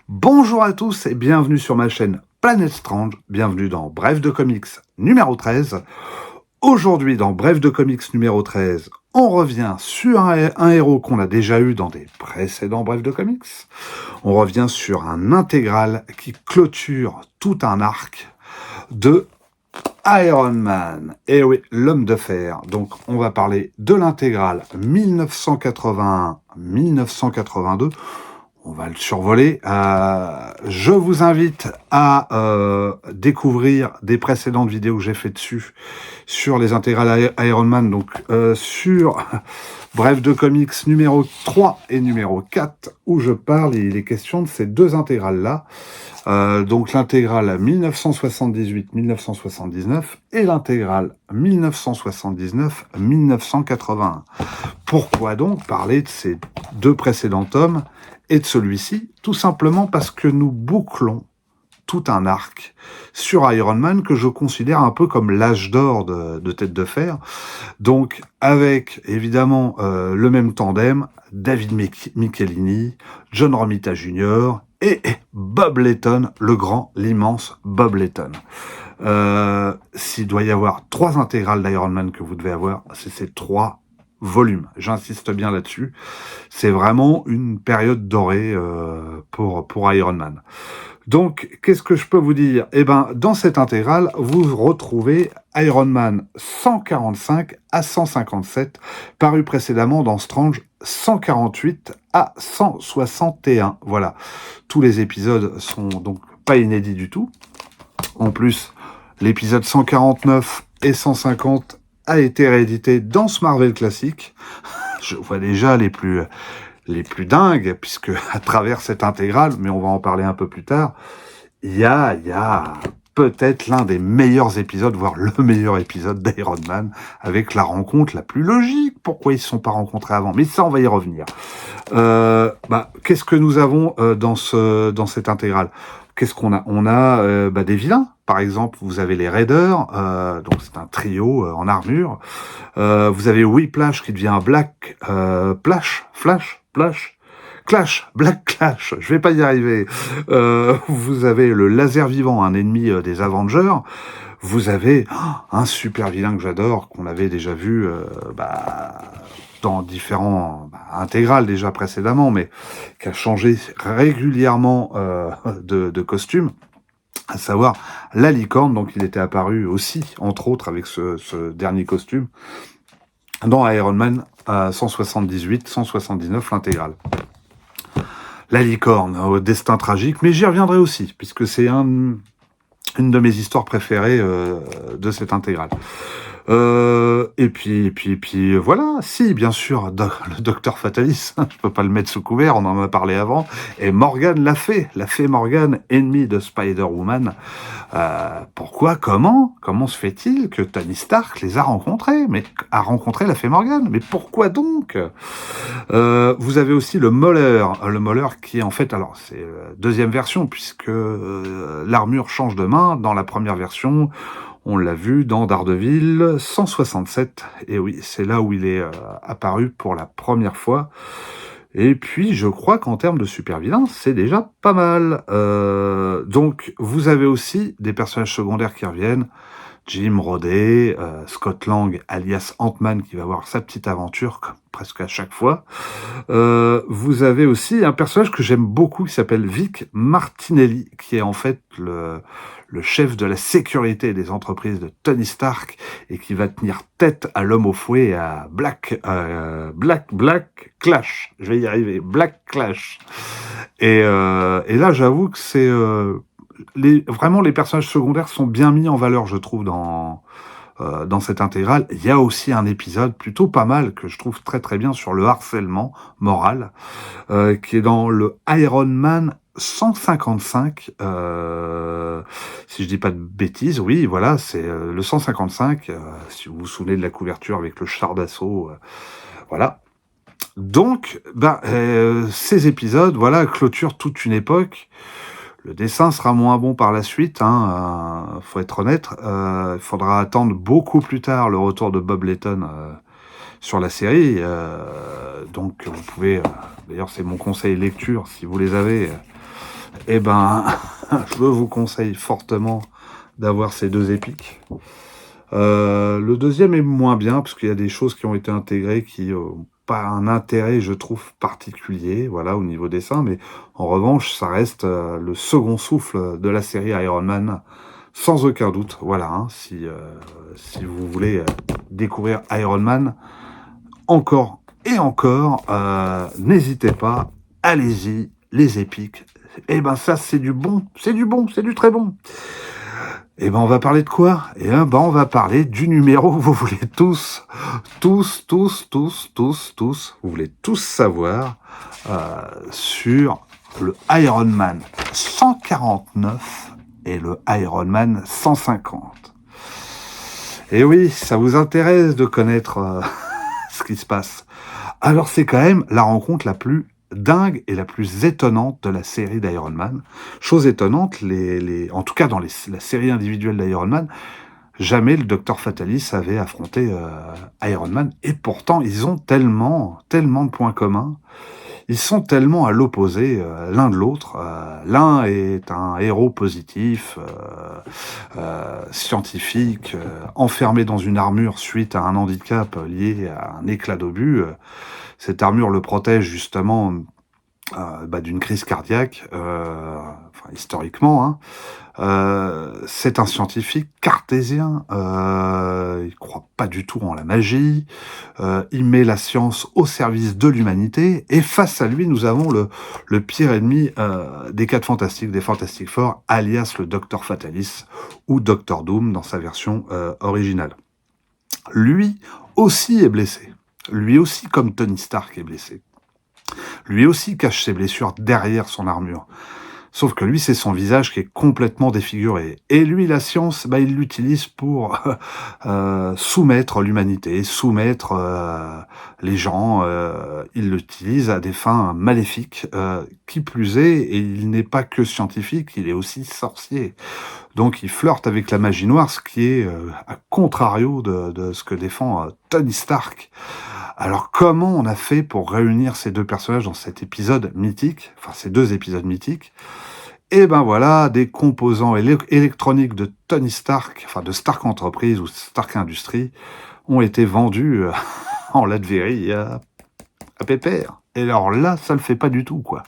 Bonjour à tous et bienvenue sur ma chaîne Planète Strange, bienvenue dans Bref de Comics numéro 13. Aujourd'hui dans Bref de Comics numéro 13, on revient sur un héros qu'on a déjà eu dans des précédents Bref de Comics. On revient sur un intégral qui clôture tout un arc de Iron Man. Et oui, l'homme de fer. Donc on va parler de l'intégrale 1981-1982. On va le survoler. Je vous invite à découvrir des précédentes vidéos que j'ai fait dessus sur les intégrales Iron Man, donc sur Bref de Comics numéro 3 et numéro 4, où je parle, et il est question de ces deux intégrales-là. Donc l'intégrale 1978-1979 et l'intégrale 1979-1981. Pourquoi donc parler de ces deux précédents tomes et de celui-ci? Tout simplement parce que nous bouclons tout un arc sur Iron Man que je considère un peu comme l'âge d'or de Tête de Fer. Donc avec évidemment le même tandem, David Michelinie, John Romita Jr. et Bob Layton, le grand, l'immense Bob Layton. S'il doit y avoir 3 intégrales d'Iron Man que vous devez avoir, c'est ces 3 volumes. J'insiste bien là-dessus. C'est vraiment une période dorée pour Iron Man. Donc, qu'est-ce que je peux vous dire? Eh ben, dans cette intégrale, vous retrouvez Iron Man 145 à 157, paru précédemment dans Strange 148 à 161. Voilà. Tous les épisodes sont donc pas inédits du tout. En plus, l'épisode 149 et 150 a été réédité dans ce Marvel classique. Je vois déjà les plus dingues, puisque à travers cette intégrale, mais on va en parler un peu plus tard, il y a peut-être l'un des meilleurs épisodes, voire le meilleur épisode d'Iron Man, avec la rencontre la plus logique. Pourquoi ils ne se sont pas rencontrés avant? Mais ça, on va y revenir. Qu'est-ce que nous avons dans cette intégrale? Qu'est-ce qu'on a? On a des vilains. Par exemple, vous avez les Raiders, donc c'est un trio en armure. Vous avez Whiplash qui devient Black Black Clash, je vais pas y arriver. Vous avez le Laser Vivant, un ennemi des Avengers. Vous avez un super vilain que j'adore, qu'on avait déjà vu dans différents intégrales déjà précédemment, mais qui a changé régulièrement de costume, à savoir la licorne. Donc il était apparu aussi, entre autres, avec ce dernier costume, dans Iron Man 178-179, l'intégrale. La licorne, au destin tragique, mais j'y reviendrai aussi, puisque c'est une de mes histoires préférées de cette intégrale. Et puis voilà, si, bien sûr, le Docteur Fatalis, je peux pas le mettre sous couvert, on en a parlé avant, et Morgan la fée Morgan, ennemie de Spider-Woman. Pourquoi, comment se fait-il que Tony Stark les a rencontrés, a rencontré la fée Morgan? Mais pourquoi donc? Vous avez aussi le Mauler qui est en fait, alors c'est la deuxième version, puisque l'armure change de main. Dans la première version, on l'a vu dans Daredevil 167, et oui, c'est là où il est apparu pour la première fois. Et puis, je crois qu'en termes de super vilains, c'est déjà pas mal. Donc, vous avez aussi des personnages secondaires qui reviennent. Jim Rhodey, Scott Lang, alias Ant-Man, qui va avoir sa petite aventure, comme presque à chaque fois. Vous avez aussi un personnage que j'aime beaucoup, qui s'appelle Vic Martinelli, qui est en fait le chef de la sécurité des entreprises de Tony Stark, et qui va tenir tête à l'homme au fouet, à Black Clash. Je vais y arriver, Black Clash. Et là, j'avoue que c'est... vraiment, les personnages secondaires sont bien mis en valeur, je trouve, dans cette intégrale. Il y a aussi un épisode plutôt pas mal, que je trouve très très bien, sur le harcèlement moral, qui est dans le Iron Man 155, si je dis pas de bêtises, oui, voilà, c'est le 155, si vous vous souvenez de la couverture avec le char d'assaut, voilà. Donc, ces épisodes, voilà, clôturent toute une époque. Le dessin sera moins bon par la suite, hein, faut être honnête. Il faudra attendre beaucoup plus tard le retour de Bob Layton sur la série. Donc vous pouvez, d'ailleurs c'est mon conseil lecture, si vous les avez, je vous conseille fortement d'avoir ces deux épiques. Le deuxième est moins bien, parce qu'il y a des choses qui ont été intégrées qui n'ont pas un intérêt, je trouve, particulier, voilà, au niveau dessin, mais en revanche, ça reste le second souffle de la série Iron Man, sans aucun doute, voilà, hein, si vous voulez découvrir Iron Man encore et encore, n'hésitez pas, allez-y, les épiques, ça c'est du bon, c'est du bon, c'est du très bon. On va parler de quoi? On va parler du numéro que vous voulez tous, vous voulez tous savoir sur le Iron Man 149 et le Iron Man 150. Et oui, ça vous intéresse de connaître ce qui se passe. Alors c'est quand même la rencontre la plus dingue et la plus étonnante de la série d'Iron Man. Chose étonnante, en tout cas dans la série individuelle d'Iron Man, jamais le Docteur Fatalis avait affronté Iron Man. Et pourtant, ils ont tellement de points communs. Ils sont tellement à l'opposé l'un de l'autre. L'un est un héros positif, scientifique, enfermé dans une armure suite à un handicap lié à un éclat d'obus. Cette armure le protège justement d'une crise cardiaque, historiquement. Hein. C'est un scientifique cartésien, il croit pas du tout en la magie, il met la science au service de l'humanité, et face à lui, nous avons le pire ennemi des 4 Fantastiques, des Fantastic Four, alias le Docteur Fatalis, ou Docteur Doom dans sa version originale. Lui aussi est blessé. Lui aussi, comme Tony Stark, est blessé. Lui aussi cache ses blessures derrière son armure. Sauf que lui, c'est son visage qui est complètement défiguré. Et lui, la science, il l'utilise pour soumettre l'humanité, soumettre les gens. Il l'utilise à des fins maléfiques. Qui plus est, et il n'est pas que scientifique, il est aussi sorcier. Donc il flirte avec la magie noire, ce qui est à contrario de ce que défend Tony Stark. Alors comment on a fait pour réunir ces deux personnages dans cet épisode mythique, enfin ces deux épisodes mythiques? Voilà, des composants électroniques de Tony Stark, enfin de Stark Enterprise ou Stark Industries, ont été vendus en Latverie à Pépère. Et alors là, ça le fait pas du tout, quoi.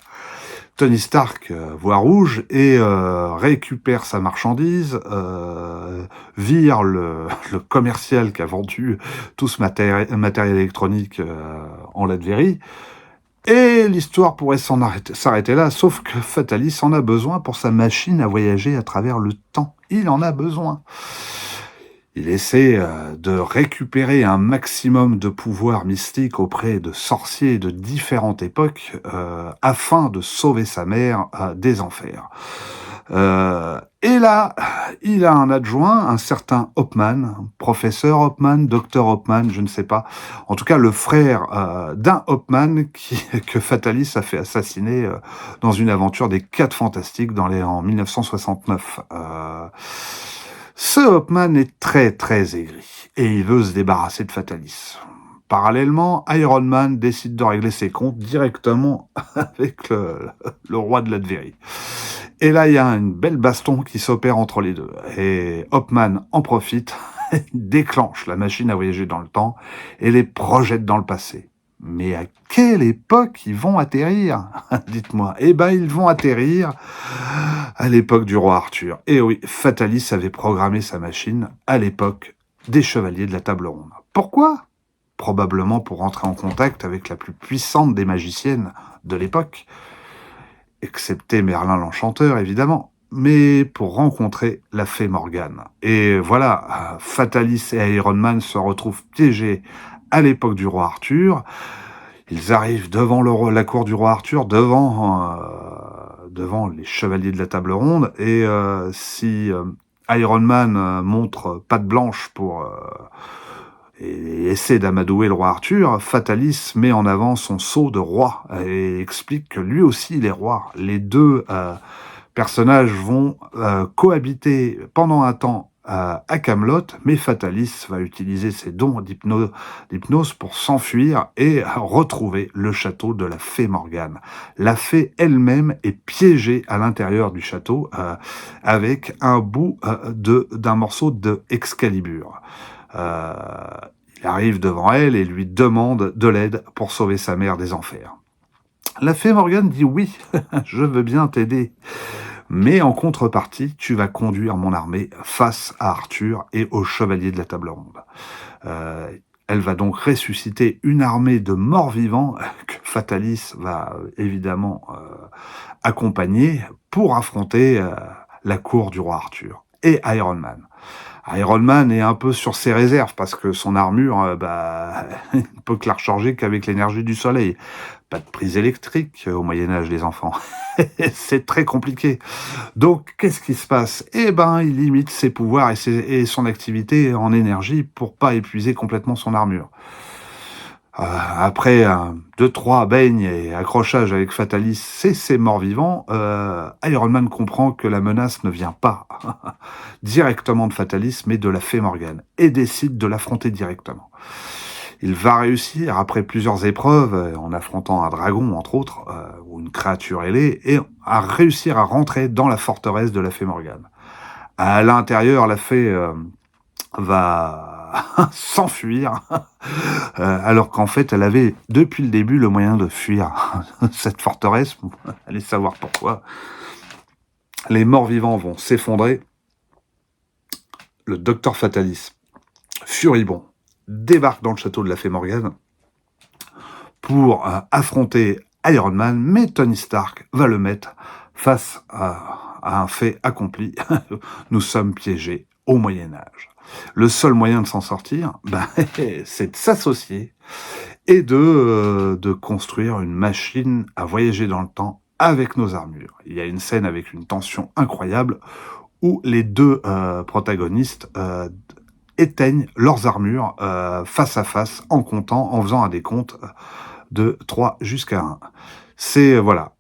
Tony Stark voit rouge et récupère sa marchandise, vire le commercial qui a vendu tout ce matériel électronique en Latverie. Et l'histoire pourrait s'arrêter là, sauf que Fatalis en a besoin pour sa machine à voyager à travers le temps. Il en a besoin. Il essaie de récupérer un maximum de pouvoir mystique auprès de sorciers de différentes époques afin de sauver sa mère des enfers. Et là, il a un adjoint, un certain Hopman, professeur Hopman, docteur Hopman, je ne sais pas. En tout cas, le frère d'un Hopman que Fatalis a fait assassiner dans une aventure des 4 Fantastiques en 1969. Ce Hopman est très très aigri et il veut se débarrasser de Fatalis. Parallèlement, Iron Man décide de régler ses comptes directement avec le roi de Latverie. Et là, il y a une belle baston qui s'opère entre les deux. Et Hopman en profite, déclenche la machine à voyager dans le temps et les projette dans le passé. Mais à quelle époque ils vont atterrir? Dites-moi. Ils vont atterrir à l'époque du roi Arthur. Et oui, Fatalis avait programmé sa machine à l'époque des Chevaliers de la Table Ronde. Pourquoi? Probablement pour entrer en contact avec la plus puissante des magiciennes de l'époque, excepté Merlin l'Enchanteur, évidemment, mais pour rencontrer la fée Morgane. Et voilà, Fatalis et Iron Man se retrouvent piégés à l'époque du roi Arthur. Ils arrivent devant la cour du roi Arthur, devant les chevaliers de la table ronde, et si Iron Man montre patte blanche pour et essaie d'amadouer le roi Arthur, Fatalis met en avant son sceau de roi et explique que lui aussi il est roi. Les deux personnages vont cohabiter pendant un temps à Camelot, mais Fatalis va utiliser ses dons d'hypnose pour s'enfuir et retrouver le château de la fée Morgane. La fée elle-même est piégée à l'intérieur du château avec un bout d'un morceau de Excalibur. Il arrive devant elle et lui demande de l'aide pour sauver sa mère des enfers. La fée Morgane dit oui, je veux bien t'aider. Mais en contrepartie, tu vas conduire mon armée face à Arthur et aux chevaliers de la table ronde. Elle va donc ressusciter une armée de morts-vivants que Fatalis va évidemment accompagner pour affronter la cour du roi Arthur et Iron Man. Iron Man est un peu sur ses réserves parce que son armure, il ne peut que la recharger qu'avec l'énergie du soleil. Pas de prise électrique au Moyen-Âge, les enfants. C'est très compliqué. Donc, qu'est-ce qui se passe? Il limite ses pouvoirs et son activité en énergie pour pas épuiser complètement son armure. Après 2-3 baignes et accrochages avec Fatalis et ses morts-vivants, Iron Man comprend que la menace ne vient pas directement de Fatalis, mais de la fée Morgane, et décide de l'affronter directement. Il va réussir, après plusieurs épreuves, en affrontant un dragon, entre autres, ou une créature ailée, et à réussir à rentrer dans la forteresse de la fée Morgane. À l'intérieur, la fée va s'enfuir, alors qu'en fait, elle avait, depuis le début, le moyen de fuir cette forteresse. Allez savoir pourquoi. Les morts-vivants vont s'effondrer. Le docteur Fatalis, furibond, débarque dans le château de la fée Morgane pour affronter Iron Man, mais Tony Stark va le mettre face à un fait accompli. Nous sommes piégés au Moyen-Âge. Le seul moyen de s'en sortir, c'est de s'associer et de construire une machine à voyager dans le temps avec nos armures. Il y a une scène avec une tension incroyable où les deux protagonistes éteignent leurs armures face à face en comptant, en faisant un décompte de 3 jusqu'à 1. C'est, voilà,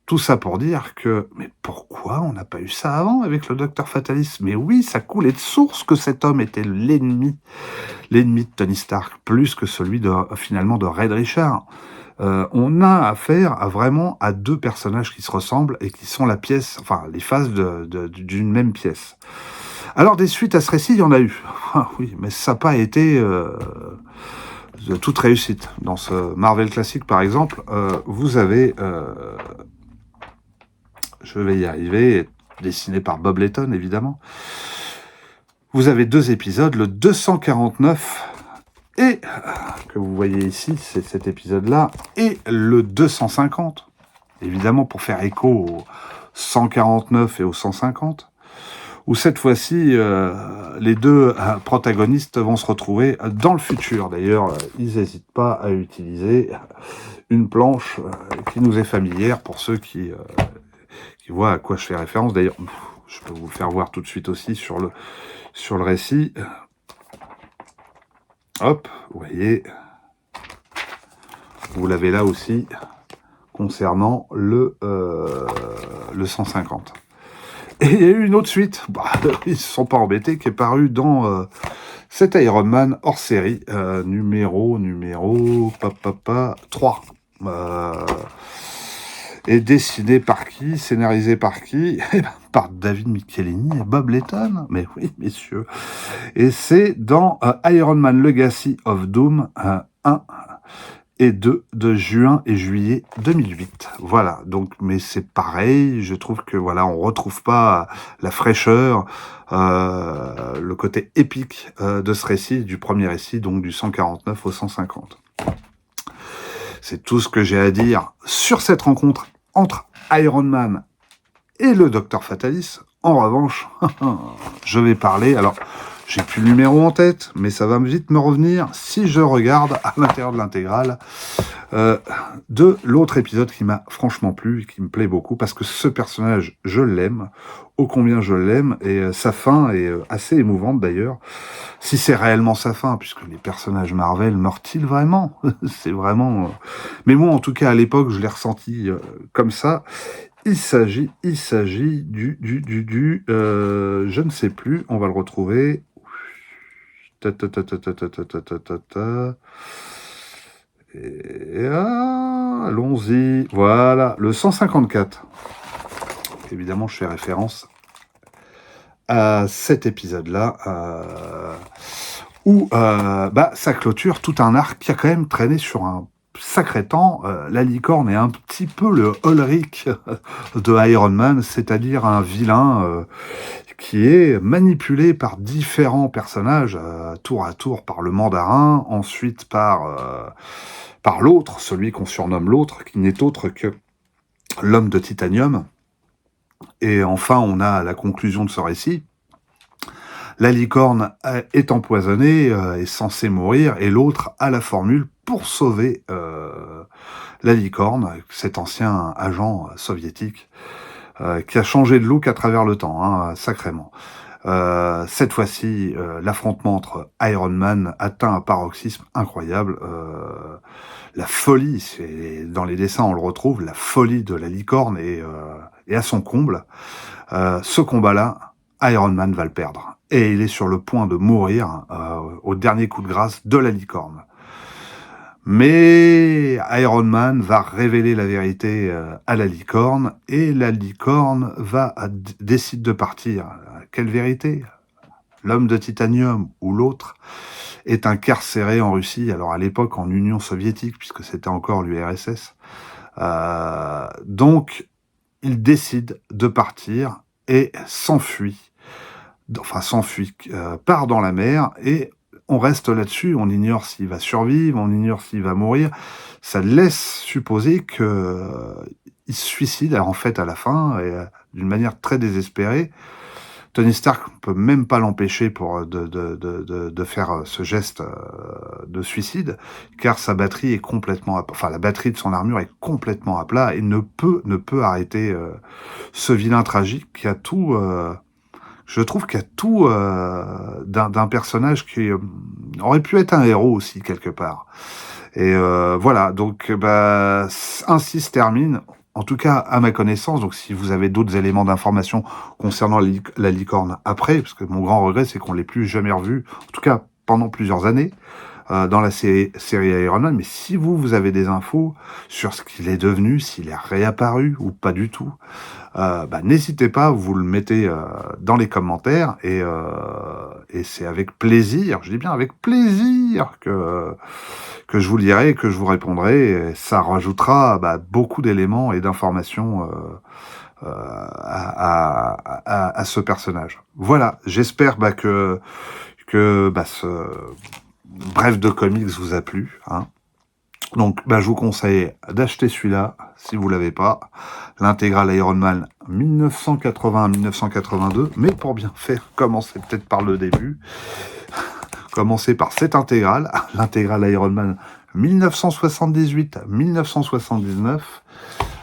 tout ça pour dire que, mais pourquoi on n'a pas eu ça avant avec le Docteur Fatalis? Mais oui, ça coulait de source que cet homme était l'ennemi de Tony Stark, plus que celui finalement de Reed Richards. On a affaire à deux personnages qui se ressemblent et qui sont les faces d'une même pièce. Alors des suites à ce récit, il y en a eu. Oui, mais ça n'a pas été de toute réussite. Dans ce Marvel classique, par exemple, vous avez, je vais y arriver, dessiné par Bob Layton, évidemment. Vous avez 2 épisodes, le 249 et que vous voyez ici, c'est cet épisode-là, et le 250, évidemment pour faire écho au 149 et au 150, où cette fois-ci, les deux protagonistes vont se retrouver dans le futur. D'ailleurs, ils n'hésitent pas à utiliser une planche qui nous est familière pour ceux qui voient à quoi je fais référence. D'ailleurs, je peux vous le faire voir tout de suite aussi sur le récit. Hop, vous voyez, vous l'avez là aussi, concernant le 150. Et il y a eu une autre suite, ils ne se sont pas embêtés, qui est parue dans cet Iron Man hors série, numéro 3. Et dessiné par qui, scénarisé par qui? Par David Michelinie et Bob Layton. Mais oui, messieurs. Et c'est dans Iron Man Legacy of Doom 1 et 2 de juin et juillet 2008. Voilà, donc, mais c'est pareil, je trouve que voilà, on retrouve pas la fraîcheur, le côté épique de ce récit, du premier récit, donc du 149 au 150. C'est tout ce que j'ai à dire sur cette rencontre entre Iron Man et le Docteur Fatalis. En revanche, je vais parler, alors j'ai plus le numéro en tête, mais ça va vite me revenir si je regarde à l'intérieur de l'intégrale de l'autre épisode qui m'a franchement plu et qui me plaît beaucoup, parce que ce personnage, je l'aime, ô combien je l'aime, et sa fin est assez émouvante d'ailleurs, si c'est réellement sa fin, puisque les personnages Marvel meurent-ils vraiment? C'est vraiment... Mais moi, en tout cas, à l'époque, je l'ai ressenti comme ça. Il s'agit je ne sais plus, on va le retrouver. Et allons-y. Voilà, le 154. Évidemment, je fais référence à cet épisode-là, où ça clôture tout un arc qui a quand même traîné sur un sacré temps. La licorne est un petit peu le Ulrich de Iron Man, c'est-à-dire un vilain qui est manipulé par différents personnages, tour à tour par le mandarin, ensuite par l'autre, celui qu'on surnomme l'autre, qui n'est autre que l'homme de titanium. Et enfin, on a la conclusion de ce récit. La licorne est empoisonnée, est censée mourir, et l'autre a la formule pour sauver la licorne, cet ancien agent soviétique qui a changé de look à travers le temps, hein, sacrément. Cette fois-ci, l'affrontement entre Iron Man atteint un paroxysme incroyable. La folie, dans les dessins on le retrouve, la folie de la licorne est à son comble. Ce combat-là, Iron Man va le perdre. Et il est sur le point de mourir au dernier coup de grâce de la licorne. Mais Iron Man va révéler la vérité à la licorne, et la licorne décide de partir. Quelle vérité? L'homme de titanium ou l'autre est incarcéré en Russie, alors à l'époque en Union soviétique, puisque c'était encore l'URSS. Donc, il décide de partir et s'enfuit, part dans la mer, et on reste là-dessus, on ignore s'il va survivre, on ignore s'il va mourir. Ça laisse supposer qu'il se suicide, en fait, à la fin, et d'une manière très désespérée. Tony Stark ne peut même pas l'empêcher de faire ce geste de suicide, car sa batterie est complètement la batterie de son armure est complètement à plat, et ne peut arrêter ce vilain tragique qui a tout... je trouve qu'il y a tout d'un personnage qui aurait pu être un héros aussi, quelque part. Et voilà, donc ainsi se termine, en tout cas à ma connaissance. Donc si vous avez d'autres éléments d'information concernant la licorne après, parce que mon grand regret c'est qu'on l'ait plus jamais revu, en tout cas pendant plusieurs années, dans la série Iron Man. Mais si vous avez des infos sur ce qu'il est devenu, s'il est réapparu ou pas du tout, n'hésitez pas, vous le mettez dans les commentaires, et c'est avec plaisir, je dis bien avec plaisir, que je vous lirai et que je vous répondrai. Et ça rajoutera beaucoup d'éléments et d'informations à ce personnage. Voilà, j'espère que ce bref de comics vous a plu, hein. Donc, je vous conseille d'acheter celui-là, si vous l'avez pas, l'intégrale Iron Man 1980-1982, mais pour bien faire, commencez peut-être par le début. Commencez par cette intégrale, l'intégrale Iron Man 1978-1979,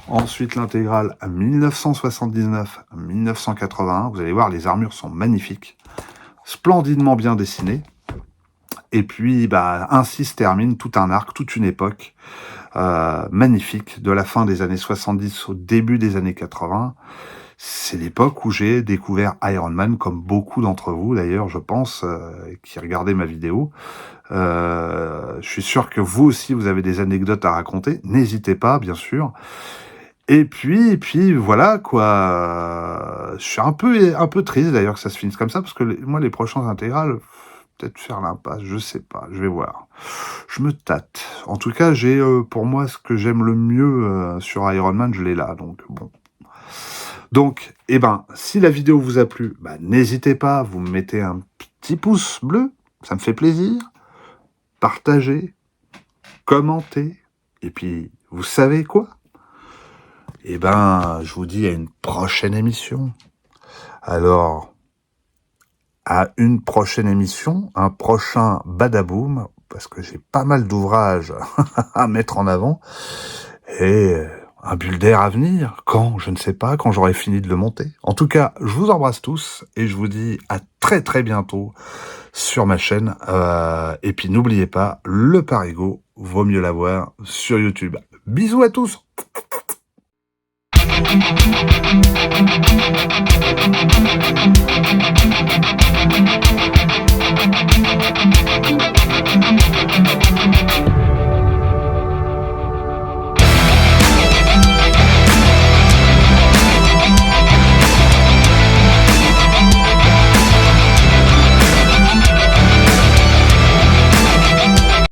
ensuite l'intégrale 1979-1981, vous allez voir, les armures sont magnifiques, splendidement bien dessinées. Et puis, ainsi se termine tout un arc, toute une époque magnifique, de la fin des années 70 au début des années 80. C'est l'époque où j'ai découvert Iron Man, comme beaucoup d'entre vous d'ailleurs, je pense, qui regardaient ma vidéo. Je suis sûr que vous aussi, vous avez des anecdotes à raconter. N'hésitez pas, bien sûr. Et puis voilà, quoi. Je suis un peu triste d'ailleurs que ça se finisse comme ça, parce que moi, les prochaines intégrales... peut-être faire l'impasse, je sais pas, je vais voir. Je me tâte. En tout cas, j'ai pour moi ce que j'aime le mieux sur Iron Man, je l'ai là, donc bon. Donc, si la vidéo vous a plu, n'hésitez pas, vous me mettez un petit pouce bleu, ça me fait plaisir. Partagez, commentez, et puis, vous savez quoi? Je vous dis à une prochaine émission. Alors... à une prochaine émission, un prochain Badaboom, parce que j'ai pas mal d'ouvrages à mettre en avant, et un bulle d'air à venir, quand, je ne sais pas, quand j'aurai fini de le monter. En tout cas, je vous embrasse tous, et je vous dis à très très bientôt sur ma chaîne, et puis n'oubliez pas, le Parigot, vaut mieux l'avoir sur YouTube. Bisous à tous.